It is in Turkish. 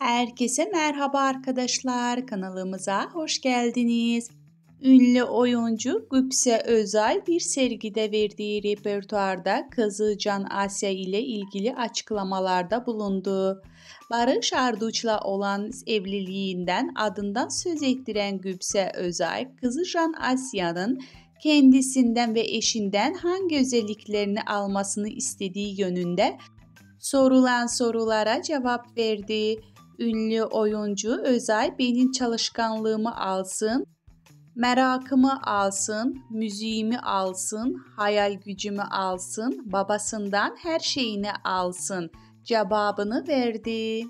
Herkese merhaba arkadaşlar, kanalımıza hoş geldiniz. Ünlü oyuncu Güpse Özay bir sergide verdiği repertuarda kızı Can Asya ile ilgili açıklamalarda bulundu. Barış Arduç'la olan evliliğinden adından söz ettiren Güpse Özay, kızı Can Asya'nın kendisinden ve eşinden hangi özelliklerini almasını istediği yönünde sorulan sorulara cevap verdi. Ünlü oyuncu Özay benim çalışkanlığımı alsın, merakımı alsın, müziğimi alsın, hayal gücümü alsın, babasından her şeyini alsın cevabını verdi.